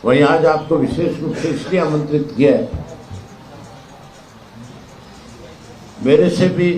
वहीं आज आपको विशेष रूप से इसलिए आमंत्रित किया है, मेरे से भी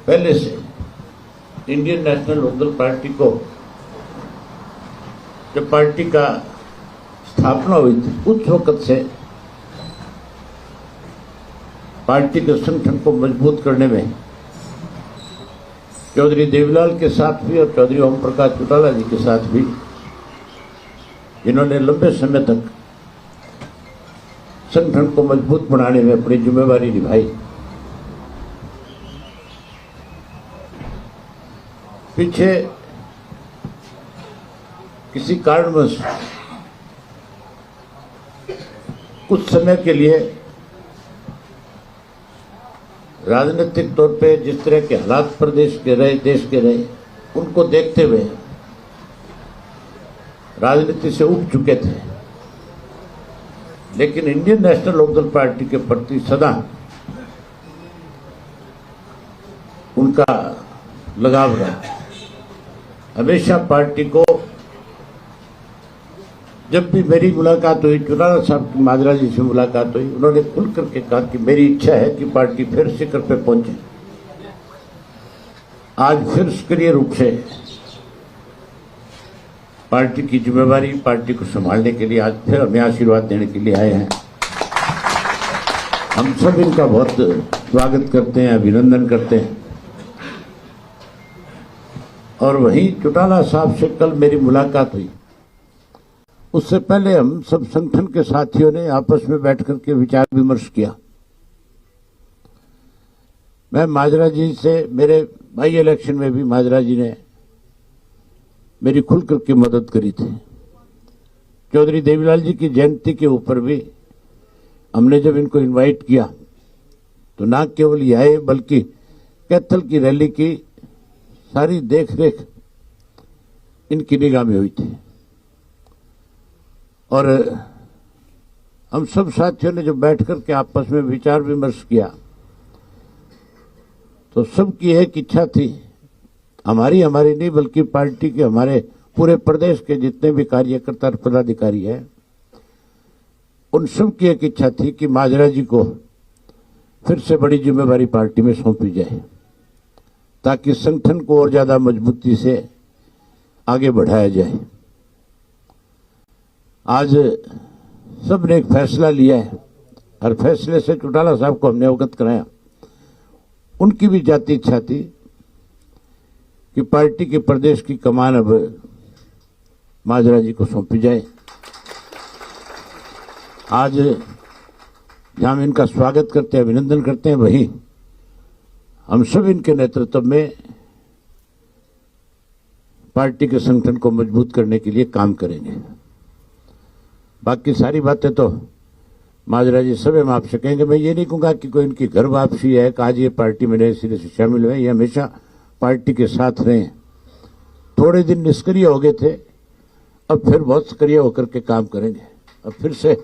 पहले से इंडियन नेशनल लोकदल पार्टी को जब पार्टी का स्थापना हुई थी उस वक्त से पार्टी के संगठन को मजबूत करने में चौधरी देवीलाल के साथ भी और चौधरी ओम प्रकाश चौटाला जी के साथ भी, जिन्होंने लंबे समय तक संगठन को मजबूत बनाने में अपनी जिम्मेवारी निभाई, पीछे किसी कारणवश कुछ समय के लिए राजनीतिक तौर पे जिस तरह के हालात प्रदेश के रहे, देश के रहे, उनको देखते हुए राजनीति से उब चुके थे। लेकिन इंडियन नेशनल लोकदल पार्टी के प्रति सदा उनका लगाव रहा। हमेशा पार्टी को जब भी मेरी मुलाकात हुई, चौटाला साहब की माजरा जी से मुलाकात हुई, उन्होंने खुल करके कहा कि मेरी इच्छा है कि पार्टी फिर शिखर पे पहुंचे। आज फिर सक्रिय रूप से पार्टी की जिम्मेवारी, पार्टी को संभालने के लिए आज फिर हमें आशीर्वाद देने के लिए आए हैं। हम सब इनका बहुत स्वागत करते हैं, अभिनंदन करते हैं। और वहीं चौटाला साहब से कल मेरी मुलाकात हुई, उससे पहले हम सब संगठन के साथियों ने आपस में बैठकर के विचार विमर्श किया। मैं माजरा जी से, मेरे बाई इलेक्शन में भी माजरा जी ने मेरी खुल करके मदद करी थी। चौधरी देवीलाल जी की जयंती के ऊपर भी हमने जब इनको इनवाइट किया तो ना केवल ये आए बल्कि कैथल की रैली की सारी देख-रेख इनकी निगाह में हुई थी। और हम सब साथियों ने जब बैठ कर के आपस में विचार विमर्श किया तो सबकी एक इच्छा थी, हमारी नहीं बल्कि पार्टी के, हमारे पूरे प्रदेश के जितने भी कार्यकर्ता और पदाधिकारी हैं, उन सब की एक इच्छा थी कि माजरा जी को फिर से बड़ी जिम्मेवारी पार्टी में सौंपी जाए ताकि संगठन को और ज्यादा मजबूती से आगे बढ़ाया जाए। आज सबने एक फैसला लिया है और फैसले से चौटाला साहब को हमने अवगत कराया। उनकी भी जाती इच्छा थी कि पार्टी के प्रदेश की कमान अब माजरा जी को सौंपी जाए। आज जहां हम इनका स्वागत करते हैं, अभिनंदन करते हैं, वहीं हम सब इनके नेतृत्व में पार्टी के संगठन को मजबूत करने के लिए काम करेंगे। बाकी सारी बातें तो माजरा जी सब हम आपसे कहेंगे। मैं ये नहीं कहूंगा कि कोई इनकी घर वापसी है कि आज ये पार्टी में नए सिरे से शामिल हुए। ये हमेशा पार्टी के साथ रहे। थोड़े दिन निष्क्रिय हो गए थे, अब फिर बहुत सक्रिय होकर के काम करेंगे। अब फिर से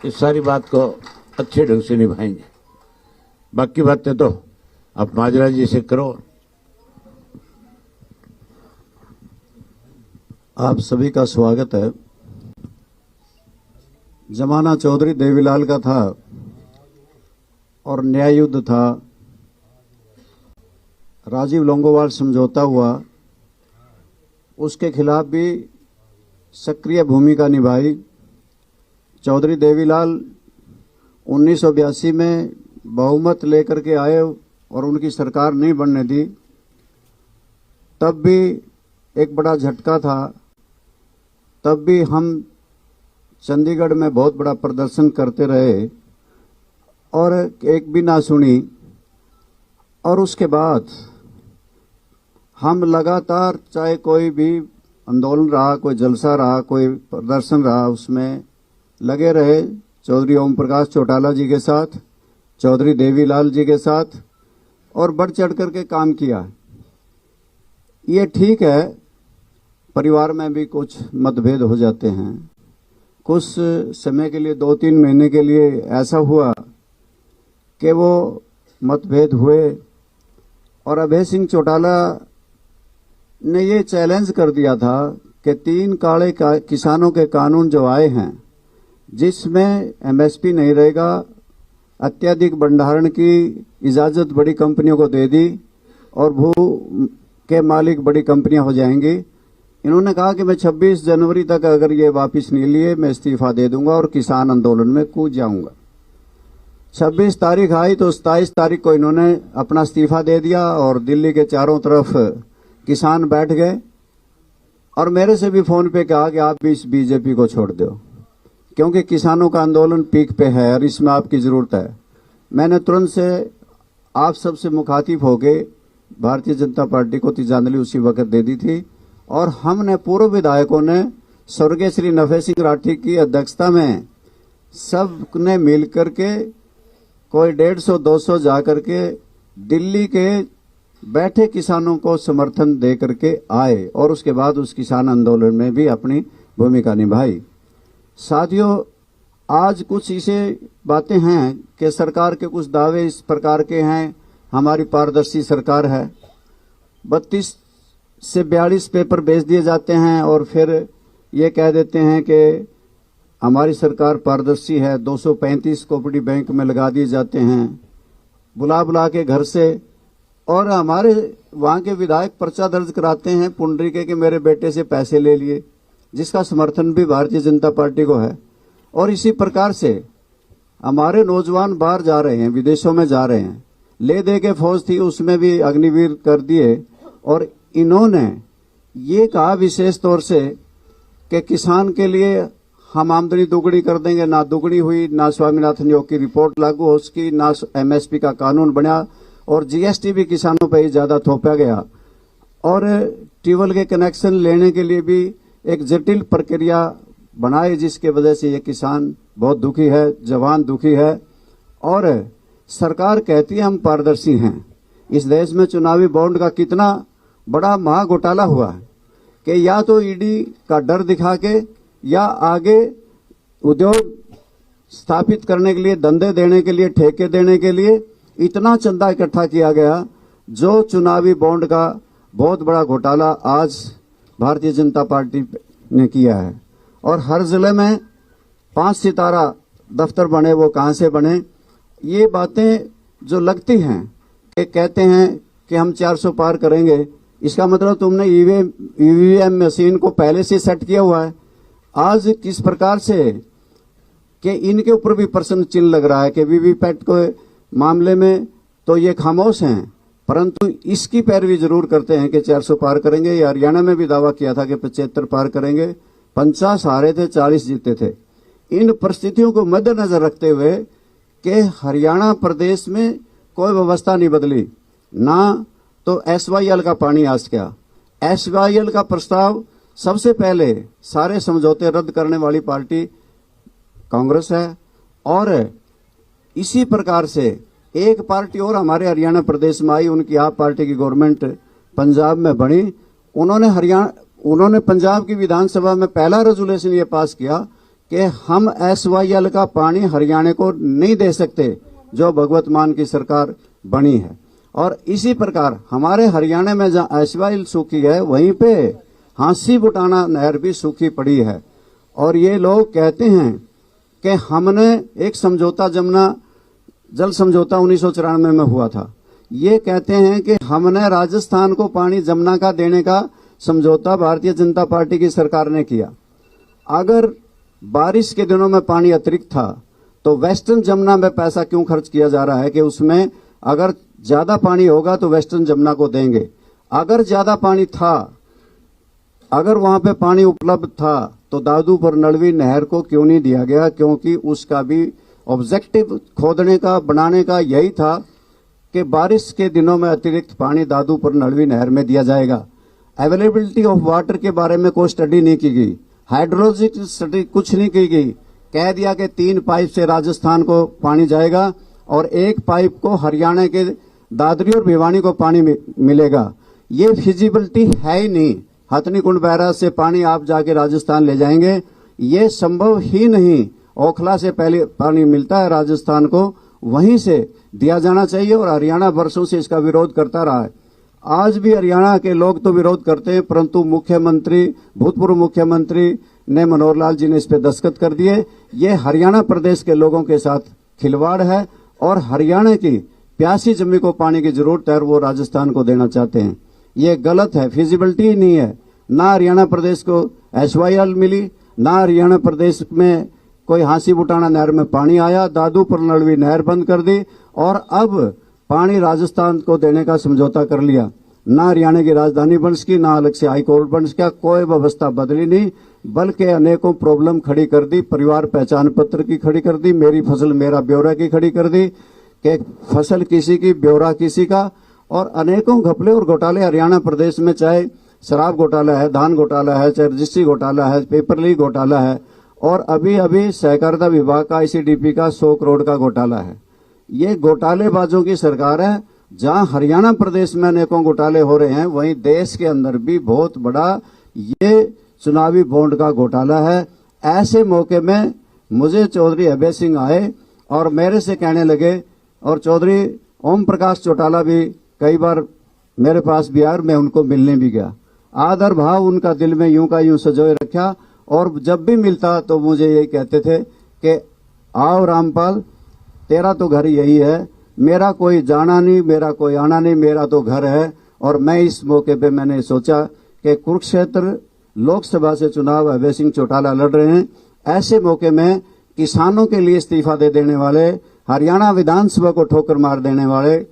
इस सारी बात को अच्छे ढंग से निभाएंगे। बाकी बातें तो आप माजरा जी से करो। आप सभी का स्वागत है। जमाना चौधरी देवीलाल का था और न्याय युद्ध था, राजीव लोंगोवाल समझौता हुआ, उसके खिलाफ भी सक्रिय भूमिका निभाई। चौधरी देवीलाल 1982 में बहुमत लेकर के आए और उनकी सरकार नहीं बनने दी। तब भी एक बड़ा झटका था। तब भी हम चंडीगढ़ में बहुत बड़ा प्रदर्शन करते रहे और एक भी ना सुनी। और उसके बाद हम लगातार, चाहे कोई भी आंदोलन रहा, कोई जलसा रहा, कोई प्रदर्शन रहा, उसमें लगे रहे। चौधरी ओम प्रकाश चौटाला जी के साथ, चौधरी देवीलाल जी के साथ, और बढ़ चढ़ करके काम किया। ये ठीक है, परिवार में भी कुछ मतभेद हो जाते हैं। कुछ समय के लिए, 2-3 महीने के लिए ऐसा हुआ कि वो मतभेद हुए और अभय सिंह चौटाला ने ये चैलेंज कर दिया था कि 3 काले किसानों के कानून जो आए हैं, जिसमें एमएसपी नहीं रहेगा, अत्यधिक भंडारण की इजाजत बड़ी कंपनियों को दे दी और भू के मालिक बड़ी कंपनियां हो जाएंगी। इन्होंने कहा कि मैं 26 जनवरी तक अगर ये वापस नहीं लिए मैं इस्तीफा दे दूंगा और किसान आंदोलन में कूद जाऊंगा। 26 तारीख आई तो 27 तारीख को इन्होंने अपना इस्तीफा दे दिया और दिल्ली के चारों तरफ किसान बैठ गए और मेरे से भी फोन पे कहा कि आप इस बीजेपी को छोड़ दो, क्योंकि किसानों का आंदोलन पीक पे है और इसमें आपकी जरूरत है। मैंने तुरंत से आप सबसे मुखातिब होके भारतीय जनता पार्टी को तिरंगाजलि उसी वक्त दे दी थी और हमने पूर्व विधायकों ने स्वर्गीय श्री नफे सिंह राठी की अध्यक्षता में सब ने मिलकर के कोई 150-200 जाकर के दिल्ली के बैठे किसानों को समर्थन दे करके आए और उसके बाद उस किसान आंदोलन में भी अपनी भूमिका निभाई। साथियों, आज कुछ ऐसे बातें हैं कि सरकार के कुछ दावे इस प्रकार के हैं, हमारी पारदर्शी सरकार है, 32 से 42 पेपर बेच दिए जाते हैं और फिर ये कह देते हैं कि हमारी सरकार पारदर्शी है, 235 कोऑपरेटिव बैंक में लगा दिए जाते हैं बुला बुला के घर से, और हमारे वहां के विधायक पर्चा दर्ज कराते हैं पुंडरीके के मेरे बेटे से पैसे ले लिए, जिसका समर्थन भी भारतीय जनता पार्टी को है। और इसी प्रकार से हमारे नौजवान बाहर जा रहे हैं, विदेशों में जा रहे हैं, ले दे के फौज थी उसमें भी अग्निवीर कर दिए और इन्होंने ये कहा विशेष तौर से कि किसान के लिए हम आमदनी दोगुनी कर देंगे। ना दोगुनी हुई, ना स्वामीनाथन योग की रिपोर्ट लागू हो उसकी, ना एमएसपी का कानून बना और जीएसटी भी किसानों पर ही ज्यादा थोपा गया और ट्यूबवेल के कनेक्शन लेने के लिए भी एक जटिल प्रक्रिया बनाई, जिसके वजह से ये किसान बहुत दुखी है, जवान दुखी है। और सरकार कहती है हम पारदर्शी हैं। इस देश में चुनावी बॉन्ड का कितना बड़ा महा घोटाला हुआ है कि या तो ईडी का डर दिखा के या आगे उद्योग स्थापित करने के लिए, धंधे देने के लिए, ठेके देने के लिए इतना चंदा इकट्ठा किया गया, जो चुनावी बॉन्ड का बहुत बड़ा घोटाला आज भारतीय जनता पार्टी ने किया है। और हर जिले में 5 सितारा दफ्तर बने, वो कहां से बने? ये बातें जो लगती हैं कि कहते हैं कि हम 400 पार करेंगे, इसका मतलब तुमने ईवीएम मशीन को पहले से सेट किया हुआ है। आज किस प्रकार से कि इनके ऊपर भी प्रश्न चिन्ह लग रहा है कि वीवीपैट के मामले में तो ये खामोश हैं, परंतु इसकी पैरवी जरूर करते हैं कि 400 पार करेंगे। या हरियाणा में भी दावा किया था कि 75 पार करेंगे, 50 हारे थे, 40 जीते थे। इन परिस्थितियों को मद्देनजर रखते हुए कि हरियाणा प्रदेश में कोई व्यवस्था नहीं बदली, ना तो एसवाईएल का पानी आज क्या, एसवाईएल का प्रस्ताव सबसे पहले सारे समझौते रद्द करने वाली पार्टी कांग्रेस है। और इसी प्रकार से एक पार्टी और हमारे हरियाणा प्रदेश में आई, उनकी आप पार्टी की गवर्नमेंट पंजाब में बनी। उन्होंने पंजाब की विधानसभा में पहला रेजोल्यूशन ये पास किया कि हम एसवाईएल का पानी हरियाणा को नहीं दे सकते, जो भगवत मान की सरकार बनी है। और इसी प्रकार हमारे हरियाणा में जहां एसवाईएल सूखी है, वहीं पे हांसी बुटाना नहर भी सूखी पड़ी है। और ये लोग कहते हैं कि हमने एक समझौता, जमुना जल समझौता 1994 में हुआ था, ये कहते हैं कि हमने राजस्थान को पानी जमुना का देने का समझौता भारतीय जनता पार्टी की सरकार ने किया। अगर बारिश के दिनों में पानी अतिरिक्त था तो वेस्टर्न जमुना में पैसा क्यों खर्च किया जा रहा है कि उसमें अगर ज्यादा पानी होगा तो वेस्टर्न जमुना को देंगे। अगर ज्यादा पानी था, अगर वहां पे पानी उपलब्ध था तो दादूपुर नलवी नहर को क्यों नहीं दिया गया? क्योंकि उसका भी ऑब्जेक्टिव खोदने का, बनाने का यही था कि बारिश के दिनों में अतिरिक्त पानी दादूपुर नलवी नहर में दिया जाएगा। अवेलेबिलिटी ऑफ वाटर के बारे में कोई स्टडी नहीं की गई, हाइड्रोलॉजिक स्टडी कुछ नहीं की गई। कह दिया कि 3 पाइप से राजस्थान को पानी जाएगा और 1 पाइप को हरियाणा के दादरी और भिवानी को पानी मिलेगा। ये फिजिबिलिटी है ही नहीं। हथनीकुंड बैराज से पानी आप जाके राजस्थान ले जाएंगे, ये संभव ही नहीं। ओखला से पहले पानी मिलता है राजस्थान को, वहीं से दिया जाना चाहिए और हरियाणा वर्षों से इसका विरोध करता रहा है। आज भी हरियाणा के लोग तो विरोध करते हैं, परंतु मुख्यमंत्री, भूतपूर्व मुख्यमंत्री ने, मनोहर लाल जी ने इस पे दस्तखत कर दिए। ये हरियाणा प्रदेश के लोगों के साथ खिलवाड़ है और हरियाणा की प्यासी जमीन को पानी की जरूरत है और वो राजस्थान को देना चाहते हैं। ये गलत है, फिजिबिलिटी ही नहीं है। ना हरियाणा प्रदेश को SYL मिली, ना हरियाणा प्रदेश में कोई हांसी बुटाना नहर में पानी आया, दादू पर नलवी नहर बंद कर दी और अब पानी राजस्थान को देने का समझौता कर लिया। ना हरियाणा की राजधानी बन सकी, ना अलग से हाईकोर्ट बन सका, कोई व्यवस्था बदली नहीं, बल्कि अनेकों प्रॉब्लम खड़ी कर दी। परिवार पहचान पत्र की खड़ी कर दी, मेरी फसल मेरा ब्यौरा की खड़ी कर दी कि फसल किसी की, ब्यौरा किसी का, और अनेकों घपले और घोटाले हरियाणा प्रदेश में, चाहे शराब घोटाला है, धान घोटाला है, चाहे रजिस्ट्री घोटाला है, पेपर लीक घोटाला है, और अभी अभी सहकारिता विभाग का ICDP का 100 करोड़ का घोटाला है। ये घोटालेबाजों की सरकार है। जहां हरियाणा प्रदेश में अनेकों घोटाले हो रहे हैं, वहीं देश के अंदर भी बहुत बड़ा ये चुनावी बॉन्ड का घोटाला है। ऐसे मौके में मुझे चौधरी अभय सिंह आए और मेरे से कहने लगे, और चौधरी ओम प्रकाश चौटाला भी कई बार मेरे पास भी आए, मैं उनको मिलने भी गया। आदर भाव उनका दिल में यूं का यूं सजोए रखा, और जब भी मिलता तो मुझे यही कहते थे कि आओ रामपाल, तेरा तो घर यही है, मेरा कोई जाना नहीं, मेरा कोई आना नहीं, मेरा तो घर है। और मैं इस मौके पे मैंने सोचा कि कुरुक्षेत्र लोकसभा से चुनाव अभय सिंह चौटाला लड़ रहे हैं। ऐसे मौके में किसानों के लिए इस्तीफा दे देने वाले, हरियाणा विधानसभा को ठोकर मार देने वाले,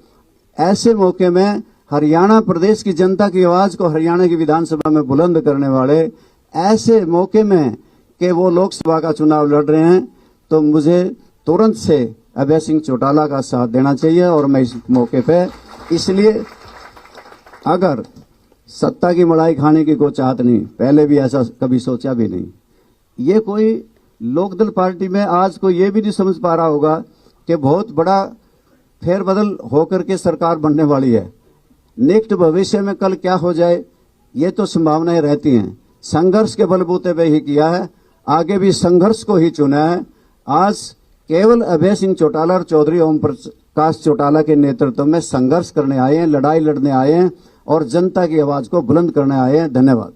ऐसे मौके में हरियाणा प्रदेश की जनता की आवाज को हरियाणा की विधानसभा में बुलंद करने वाले, ऐसे मौके में कि वो लोकसभा का चुनाव लड़ रहे हैं, तो मुझे तुरंत से अभय सिंह चौटाला का साथ देना चाहिए। और मैं इस मौके पे, इसलिए अगर सत्ता की मलाई खाने की कोई चाहत नहीं, पहले भी ऐसा कभी सोचा भी नहीं। ये कोई लोकदल पार्टी में आज कोई ये भी नहीं समझ पा रहा होगा कि बहुत बड़ा फेरबदल होकर के सरकार बनने वाली है। नेक्स्ट भविष्य में कल क्या हो जाए, ये तो संभावनाएं रहती हैं। संघर्ष के बलबूते पे ही किया है, आगे भी संघर्ष को ही चुना है। आज केवल अभय सिंह चौटाला और चौधरी ओम प्रकाश चौटाला के नेतृत्व में संघर्ष करने आए हैं, लड़ाई लड़ने आए हैं और जनता की आवाज को बुलंद करने आए हैं। धन्यवाद।